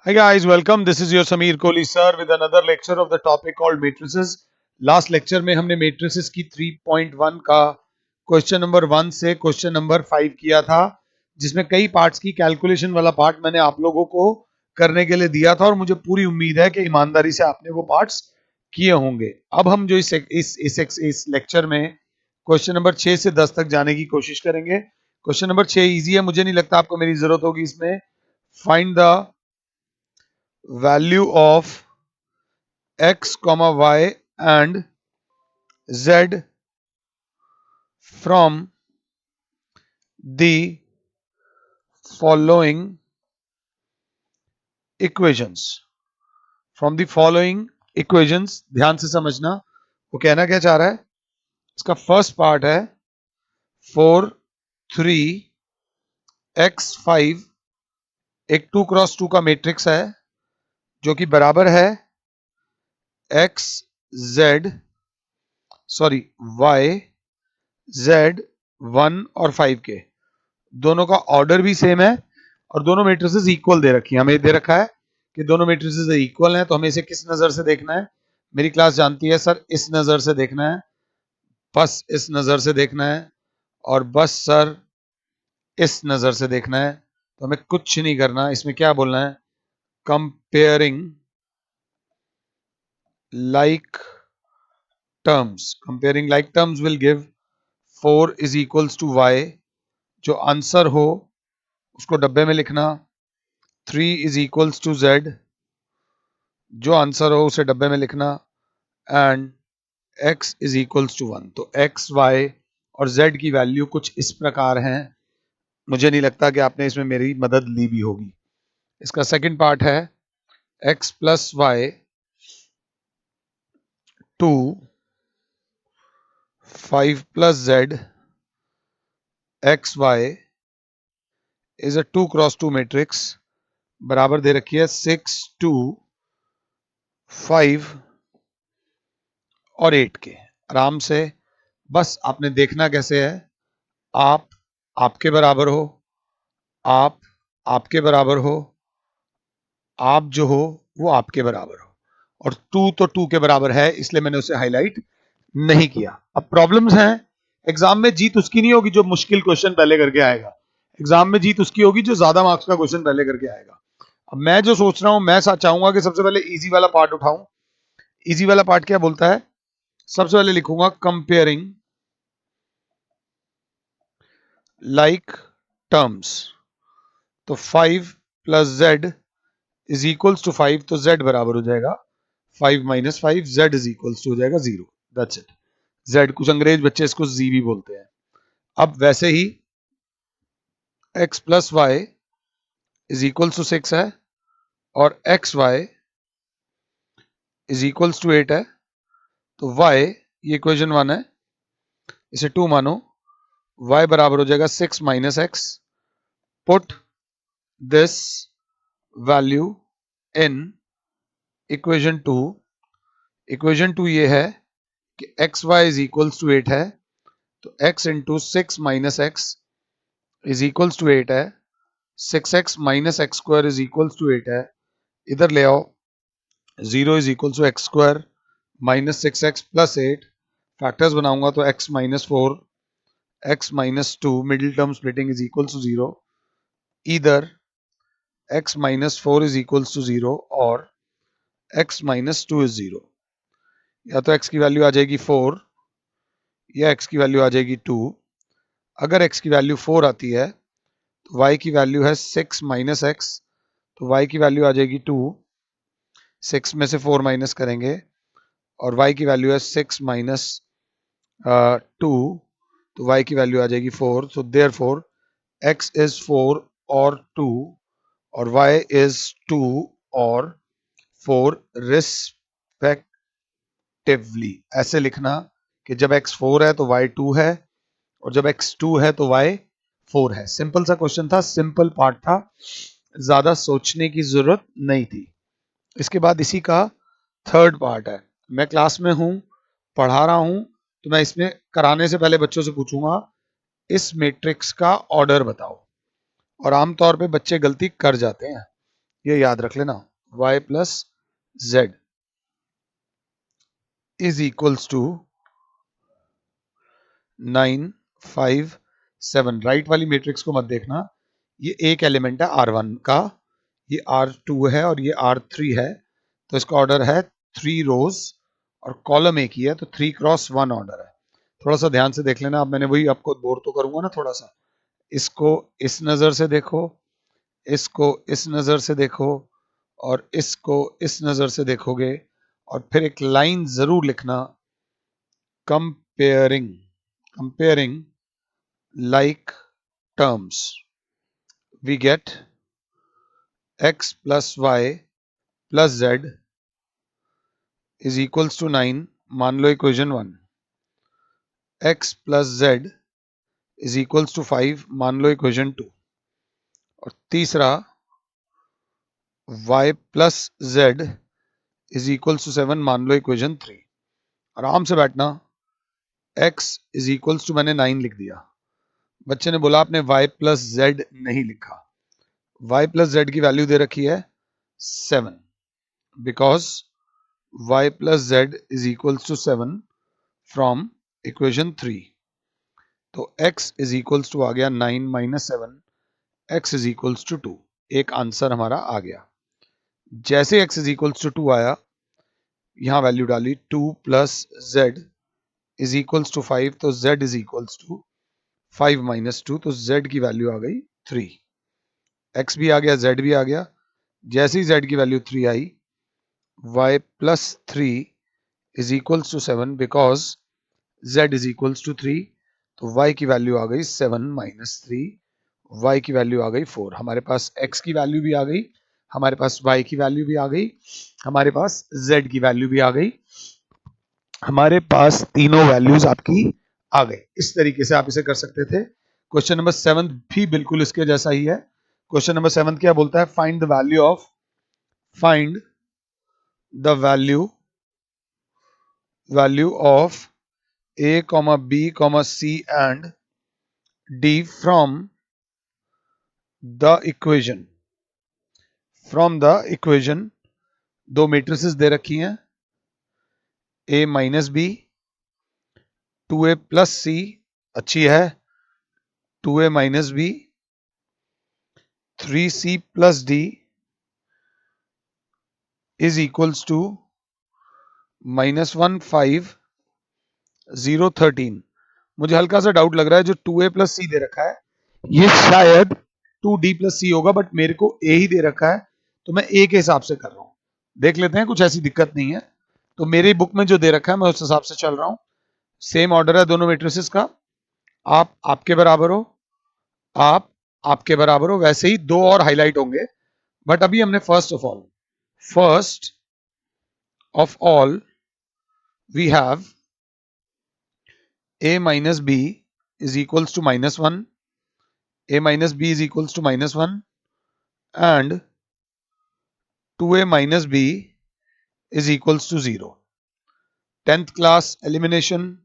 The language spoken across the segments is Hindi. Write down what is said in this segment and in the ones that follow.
Hi guys, welcome. This is your Sameer Kohli sir with another lecture of the topic called matrices. Last lecture में हमने matrices की 3.1 का क्वेश्चन नंबर 1 से क्वेश्चन नंबर 5 किया था, जिसमें कई पार्ट्स की कैलकुलेशन वाला पार्ट मैंने आप लोगों को करने के लिए दिया था और मुझे पूरी उम्मीद है कि ईमानदारी से आपने वो पार्ट्स किए होंगे। अब हम जो इस लेक्चर में क्वेश्चन नंबर 6 से 10 तक जाने की कोशिश करेंगे। क्वेश्चन नंबर 6 इजी है, मुझे नहीं लगता आपको मेरी जरूरत होगी इसमें। Find the value of x comma y and z from the following equations. From the following equations, ध्यान से समझना वो कहना क्या चाह रहा है। इसका फर्स्ट पार्ट है 4 3 x 5, एक 2 क्रॉस 2 का मैट्रिक्स है जो कि बराबर है x z y z 1 और 5 के। दोनों का ऑर्डर भी सेम है और दोनों मैट्रिसेस इक्वल दे रखी है। हमें दे रखा है कि दोनों मैट्रिसेस इक्वल हैं, तो हमें इसे किस नजर से देखना है। मेरी क्लास जानती है सर इस नजर से देखना है, बस इस नजर से देखना है और बस सर इस नजर से देखना है। तो हमें कुछ नहीं करना, इसमें क्या बोलना है, comparing like terms. Comparing like terms will give 4 is equals to y। जो आंसर हो उसको डब्बे में लिखना। 3 इज इक्वल्स टू z, जो आंसर हो उसे डब्बे में लिखना। And x is equals to 1। तो x, y और z की वैल्यू कुछ इस प्रकार हैं। मुझे नहीं लगता कि आपने इसमें मेरी मदद ली भी होगी। इसका सेकंड पार्ट है x plus y 2 5 plus z x y is a 2 cross 2 matrix, बराबर दे रखी है 6 2 5 और 8 के। आराम से बस आपने देखना कैसे है। आप आपके बराबर हो, आप आपके बराबर हो, आप जो हो वो आपके बराबर हो, और 2 तो 2 के बराबर है, इसलिए मैंने उसे हाईलाइट नहीं किया। अब प्रॉब्लम्स हैं, एग्जाम में जीत उसकी नहीं होगी जो मुश्किल क्वेश्चन पहले करके आएगा। एग्जाम में जीत उसकी होगी जो ज्यादा मार्क्स का क्वेश्चन पहले करके आएगा। अब मैं जो सोच रहा हूं, मैं चाहूंगा कि सबसे पहले इजी वाला पार्ट उठाऊं। इजी वाला पार्ट क्या बोलता है, सबसे पहले लिखूंगा कंपेयरिंग लाइक टर्म्स। तो 5 plus z is equals to 5, तो z बराबर हो जाएगा 5 minus 5, z is equals to हो जाएगा 0। That's it. z, कुछ अंग्रेज बच्चे इसको z भी बोलते हैं। अब वैसे ही x plus y is equals to 6 है और x y is equals to 8 है। तो y, ये इक्वेशन 1 है, इसे 2 मानो। y बराबर हो जाएगा 6 minus x. Put this value in equation 2। Equation 2 ये है कि x y is equals to 8 है, तो x into 6 minus x is equals to 8 है। 6x minus x square is equals to 8 है। इधर ले आओ, 0 इज इक्वल्स टू x square minus 6x plus 8। Factors बनाऊंगा तो x minus 4, x minus 2, middle term splitting is equals to 0। इधर x minus 4 is equals to 0 और x माइनस 2 इज 0। या तो x की वैल्यू आ जाएगी 4 या x की वैल्यू आ जाएगी 2। अगर x की वैल्यू 4 आती है तो y की वैल्यू है 6 माइनस एक्स, तो y की वैल्यू आ जाएगी 2। 6 में से 4 माइनस करेंगे और y की वैल्यू है 6 माइनस 2, तो y की वैल्यू आ जाएगी 4। सो देयरफॉर x इज 4 और 2 और y इज 2 और 4 रिस्पेक्टिवली। ऐसे लिखना कि जब x 4 है तो y 2 है और जब x 2 है तो y 4 है। सिंपल सा क्वेश्चन था, सिंपल पार्ट था, ज्यादा सोचने की जरूरत नहीं थी। इसके बाद इसी का थर्ड पार्ट है। मैं क्लास में हूं, पढ़ा रहा हूं, तो मैं इसमें कराने से पहले बच्चों से पूछूंगा इस मैट्रिक्स का ऑर्डर बताओ, और आमतौर पे बच्चे गलती कर जाते हैं। ये याद रख लेना, y plus z is equals to 9 5 7। Right वाली मैट्रिक्स को मत देखना, ये एक एलिमेंट है R1 का, ये R2 है और ये R3 है, तो इसका ऑर्डर है 3 रोज और कॉलम एक ही है, तो 3 क्रॉस 1 ऑर्डर है। थोड़ा सा ध्यान से देख लेना, अब मैंने वही आपको बोर तो करूंगा ना थोड़ा सा, इसको इस नजर से देखो, इसको इस नजर से देखो और इसको इस नजर से देखोगे, और फिर एक लाइन जरूर लिखना, comparing like terms, we get x plus y plus z is equals to 9। मान लो equation 1, x plus z is equals to 5 मान लो इक्वेशन 2, और तीसरा y plus z is equals to 7 मान लो इक्वेशन 3। आराम से बैठना, x is equals to मैंने 9 लिख दिया, बच्चे ने बोला आपने y plus z नहीं लिखा, y plus z की वैल्यू दे रखी है 7, because y plus z is equals to 7 from equation 3। तो x is equals to आ गया 9 minus 7, x is equals to 2। एक आंसर हमारा आ गया। जैसे x is equals to 2 आया, यहां वैल्यू डाली 2 plus z is equals to 5, तो z is equals to 5 minus 2, तो z की वैल्यू आ गई 3। x भी आ गया, z भी आ गया। जैसे ही z की value 3 I, y plus 3 is equals to 7 because z is equals to 3, तो y की वैल्यू आ गई 7 minus 3, y की वैल्यू आ गई 4। हमारे पास x की वैल्यू भी आ गई, हमारे पास y की वैल्यू भी आ गई, हमारे पास z की वैल्यू भी आ गई, हमारे पास तीनों वैल्यूज आपकी आ गई। इस तरीके से आप इसे कर सकते थे। क्वेश्चन नंबर 7 भी बिल्कुल इसके जैसा ही है। क्वेश्चन नंबर 7 क्या बोलता है, find the value of a, b, c and d from the equation. दो मैट्रिसेस दे रखी हैं, a minus b, 2a plus c अच्छी है, 2a minus b, 3c plus d is equals to -1 5 0 13। मुझे हल्का सा डाउट लग रहा है, जो 2a प्लस सी दे रखा है ये शायद 2d प्लस सी होगा, बट मेरे को a ही दे रखा है, तो मैं a के हिसाब से कर रहा हूं। देख लेते हैं, कुछ ऐसी दिक्कत नहीं है। तो मेरी बुक में जो दे रखा है मैं उस हिसाब से चल रहा हूं। सेम ऑर्डर है दोनों मैट्रिसेस का, आप आपके बराबर हो, आप आपके बराबर हो, वैसे ही दो और हाईलाइट होंगे, बट अभी हमने first of all we have a minus b is equals to -1, a minus b is equals to -1 and 2a minus b is equals to 0। 10th class elimination,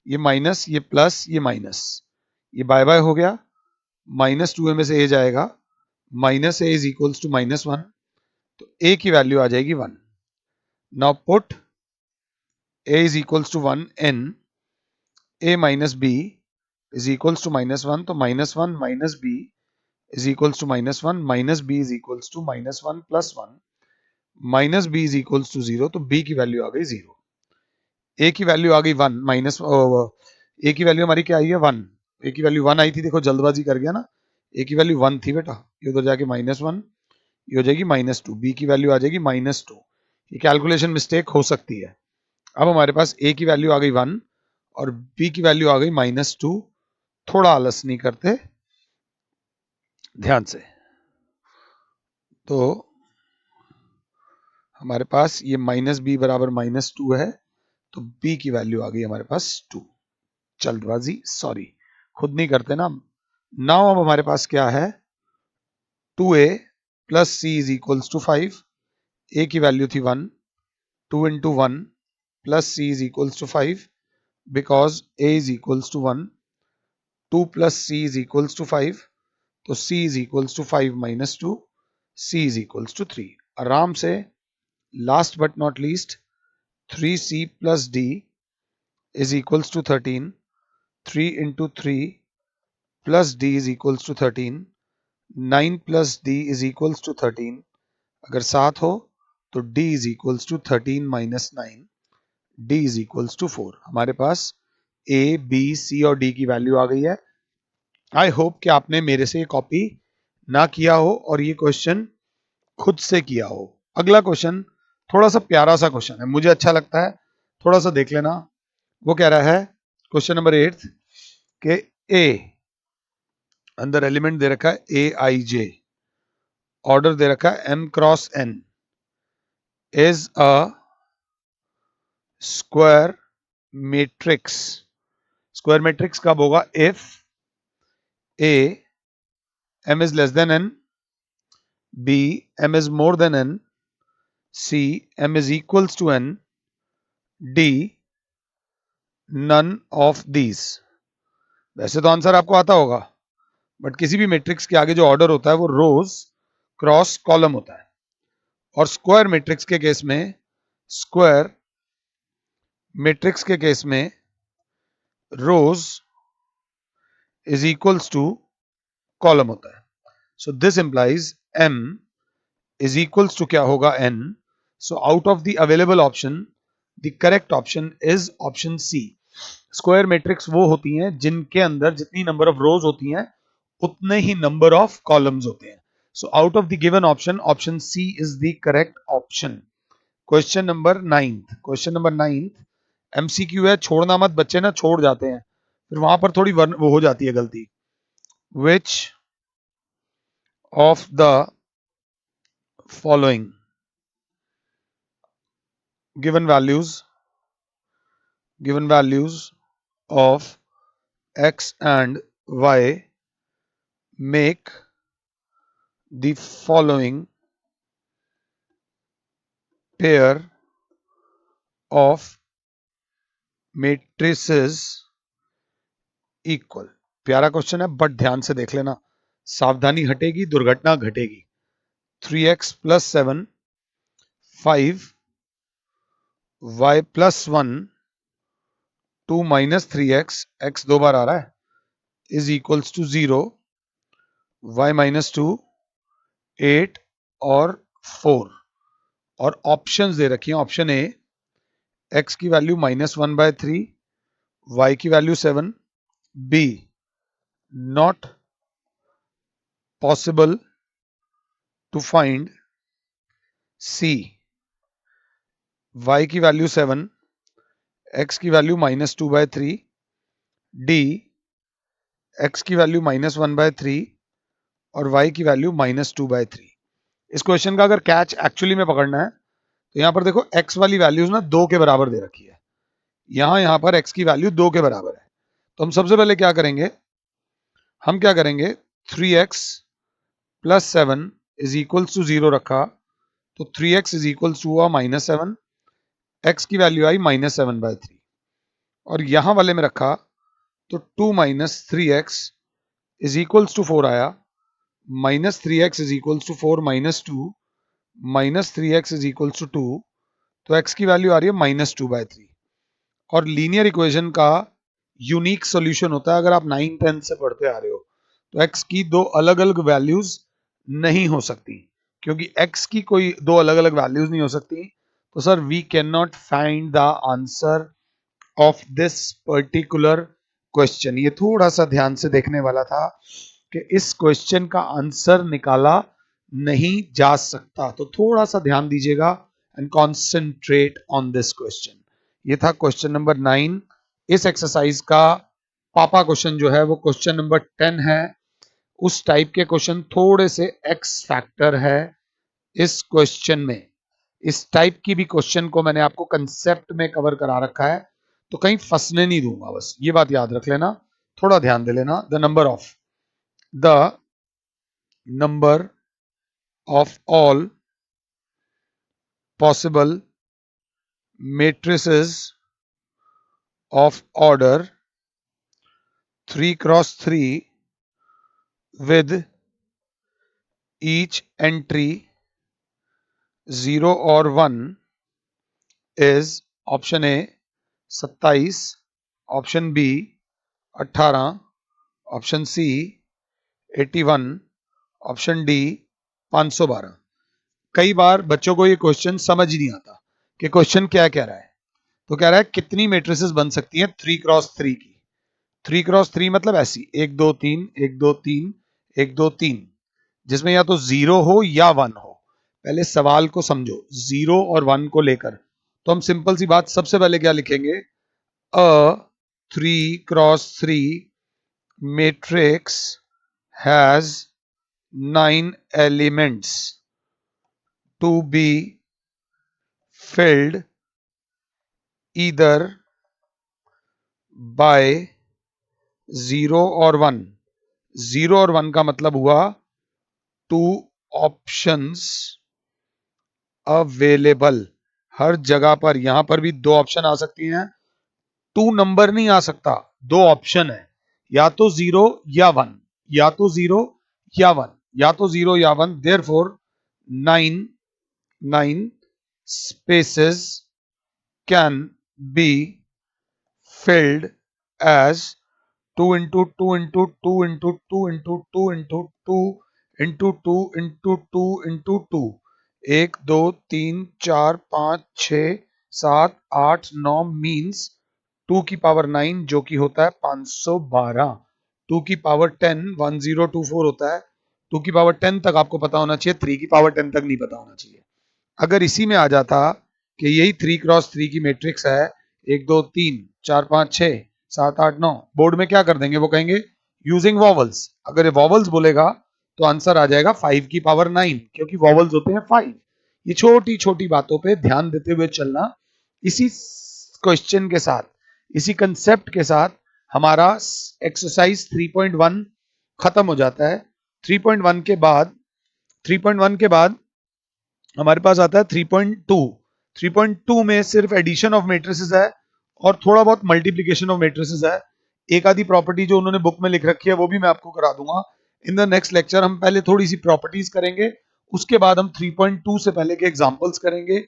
ये माइनस, ये प्लस, ये माइनस, ये बाय बाय हो गया, -2a में से a जाएगा, minus a is equals to -1, तो a की वैल्यू आ जाएगी 1। Now put a is equals to 1 n a minus b is equals to -1, तो -1 minus b is equals to -1, minus b is equals to -1 plus 1, minus b is equals to 0, तो b की वैल्यू आ गई 0। a की वैल्यू आ गई 1 माइनस, a की वैल्यू हमारी क्या आई है 1, a की वैल्यू 1 आई थी, देखो जल्दबाजी कर गया ना, a की वैल्यू 1 थी बेटा, ये उधर जाके -1, ये हो जाएगी -2, b की वैल्यू आ जाएगी -2। ये कैलकुलेशन मिस्टेक हो सकती है। अब हमारे पास a की वैल्यू आ गई 1 और b की वैल्यू आ गई -2। थोड़ा आलस नहीं करते, ध्यान से। तो हमारे पास ये -b बराबर -2 है, तो b की वैल्यू आ गई हमारे पास 2। जल्दबाजी सॉरी, खुद नहीं करते ना। नाउ अब हमारे पास क्या है, 2a plus c is equals to 5, a की वैल्यू थी 1, 2 into 1 plus c is equals to 5, because a is equals to 1, 2 plus c is equals to 5, तो c is equals to 5 minus 2, C is equals to 3. आराम से last but not least 3C plus D is equals to 13. 3 into 3 plus D is equals to 13. 9 plus D is equals to 13. अगर 7 हो तो D is equals to 13 minus 9. D is equals to 4. हमारे पास A, B, C और D की वैल्यू आ गई है। आई होप कि आपने मेरे से ये कॉपी ना किया हो और ये क्वेश्चन खुद से किया हो। अगला क्वेश्चन थोड़ा सा प्यारा सा क्वेश्चन है, मुझे अच्छा लगता है, थोड़ा सा देख लेना। वो कह रहा है क्वेश्चन नंबर 8 के ए अंदर एलिमेंट दे रखा है ए आई जे, ऑर्डर दे रखा है m cross n is a square matrix. Square matrix कब होगा? If a m is less than n, b m is more than n, c m is equals to n, d none of these। वैसे तो आंसर आपको आता होगा, बट किसी भी मैट्रिक्स के आगे जो ऑर्डर होता है वो रोज क्रॉस कॉलम होता है, और स्क्वायर मैट्रिक्स के केस में, स्क्वायर मैट्रिक्स के केस में rows is equals to column होता है। So this implies m is equals to क्या होगा? n। So out of the available option the correct option is option C. Square matrix वो होती हैं जिनके अंदर जितनी नंबर ऑफ रोज होती हैं उतने ही नंबर ऑफ कॉलम्स होते हैं। So out of the given option, option C is the correct option. Question number 9, question number 9 MCQ है, छोड़ना मत, बच्चे ना छोड़ जाते हैं, फिर वहां पर थोड़ी वो हो जाती है गलती। Which of the following given values of x and y make the following pair of matrices equal। प्यारा क्वेश्चन है बट ध्यान से देख लेना, सावधानी हटेगी दुर्घटना घटेगी। 3x plus 7, 5 y plus 1, 2 minus 3x, x दो बार आ रहा है, is equals to 0, y minus 2, 8 और 4। और ऑप्शंस दे रखी हैं, ऑप्शन ए x की वैल्यू -1/3, y की वैल्यू 7, b not possible to find, c y की वैल्यू 7, x की वैल्यू -2/3, d x की वैल्यू -1/3 और y की वैल्यू -2/3। इस क्वेश्चन का अगर कैच एक्चुअली में पकड़ना है तो यहां पर देखो x वाली वैल्यूज ना 2 के बराबर दे रखी है, यहां पर x की वैल्यू 2 के बराबर है। तो हम सबसे पहले क्या करेंगे, 3x plus 7 is equals to 0 रखा, तो 3x इज इक्वल्स टू हुआ -7, x की वैल्यू आई -7/3, और यहां वाले में रखा तो 2 minus 3x is equals to 4 आया, -3x is equals to 4 minus 2, -3x is equals to 2, तो x की वैल्यू आ रही है -2/3। और लीनियर इक्वेशन का यूनिक सॉल्यूशन होता है, अगर आप 9-10 से पढ़ते आ रहे हो तो x की दो अलग अलग वैल्यूज नहीं हो सकती, क्योंकि x की कोई दो अलग अलग वैल्यूज नहीं हो सकती, तो sir we can not find the answer of this particular question. ये थोड़ा सा ध्यान से देखने वाला था कि इस क्वेश्चन का आंसर निकाला नहीं जा सकता, तो थोड़ा सा ध्यान दीजिएगा and concentrate on this question. ये था क्वेश्चन नंबर 9। इस एक्सरसाइज का पापा क्वेश्चन जो है वो क्वेश्चन नंबर 10 है। उस टाइप के क्वेश्चन थोड़े से एक्स फैक्टर है इस क्वेश्चन में। इस टाइप की भी क्वेश्चन को मैंने आपको कंसेप्ट में कवर करा रखा है, तो कहीं फंसने नहीं दूंगा, बस ये बात याद रख लेना, थोड़ा ध्यान दे लेना। The number of all possible matrices of order 3 cross 3 with each entry 0 और 1 is option A 27, option B 18, option C 81, option D 512। कई बार बच्चों को ये क्वेश्चन समझ ही नहीं आता कि क्वेश्चन क्या कह रहा है। तो कह रहा है कितनी मैट्रिसेस बन सकती हैं 3x3 की। 3x3 मतलब ऐसी 1 2 3 1 2 3 1 2 3, जिसमें या तो 0 हो या 1 हो। पहले सवाल को समझो, 0 और 1 को लेकर तो हम सिंपल सी बात सबसे पहले क्या लिखेंगे, अ 3x3 matrix has 9 elements to be filled either by 0 और 1। 0 और 1 का मतलब हुआ 2 ऑप्शंस अवेलेबल। हर जगह पर, यहां पर भी 2 ऑप्शन आ सकती हैं, 2 नंबर नहीं आ सकता, 2 ऑप्शन है, या तो 0 या 1, या तो 0 या 1, या तो 0 या 1। Therefore 9 spaces can be filled as 2 into 2 into 2 into 2 into 2 into 2 into 2 into 2 into 2। 1 2 3 4 5 6 7 8 9 means 2 की पावर 9 जो कि होता है 512। 2 की पावर 10 1024 होता है। 2 की पावर 10 तक आपको पता होना चाहिए, 3 की पावर 10 तक नहीं पता होना चाहिए। अगर इसी में आ जाता कि यही 3x3 की मैट्रिक्स है, 1 2 3 4 5 6 7 8 9, बोर्ड में क्या कर देंगे, वो कहेंगे यूजिंग वॉवल्स। अगर ये वॉवल्स बोलेगा तो आंसर आ जाएगा 5 की पावर 9, क्योंकि वॉवल्स होते हैं 5। ये छोटी छोटी बातों पे ध्यान देते हुए चलना। इसी क्वेश्चन के साथ, इसी कंसेप्ट के साथ हमारा एक्सरसाइज 3.1 खत्म हो जाता है। 3.1 के बाद 3.1 के बाद हमारे पास आता है 3.2। 3.2 में सिर्फ एडिशन ऑफ मैट्रिसेस है और थोड़ा बहुत मल्टीप्लिकेशन ऑफ मैट्रिसेस है। एक आधी प्रॉपर्टी जो उन्होंने बुक में लिख रखी है वो भी मैं आपको करा दूंगा इन द नेक्स्ट लेक्चर। हम पहले थोड़ी सी प्रॉपर्टीज करेंगे, उसके बाद हम 3.2 से पहले के एग्जांपल्स करेंगे,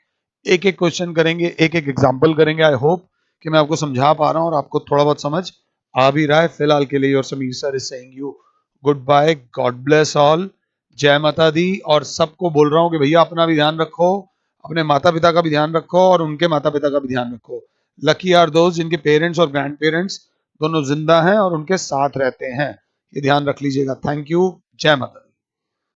एक एक क्वेश्चन करेंगे, एक एक एग्जांपल करेंगे। आई होप कि मैं आपको समझा पा रहा हूं और आपको थोड़ा बहुत समझ आ भी रहा है। फिलहाल के लिए your Sameer sir is saying you good bye, God bless all, जय माता दी। और सबको बोल रहा हूं कि भैया अपना भी ध्यान रखो, अपने माता पिता का भी ध्यान रखो और उनके माता पिता का भी ध्यान रखो। लकी आर दोस्त जिनके पेरेंट्स और ग्रैंड पेरेंट्स दोनों जिंदा हैं और उनके साथ रहते हैं, ये ध्यान रख लीजिएगा। थैंक यू, जय माता दी।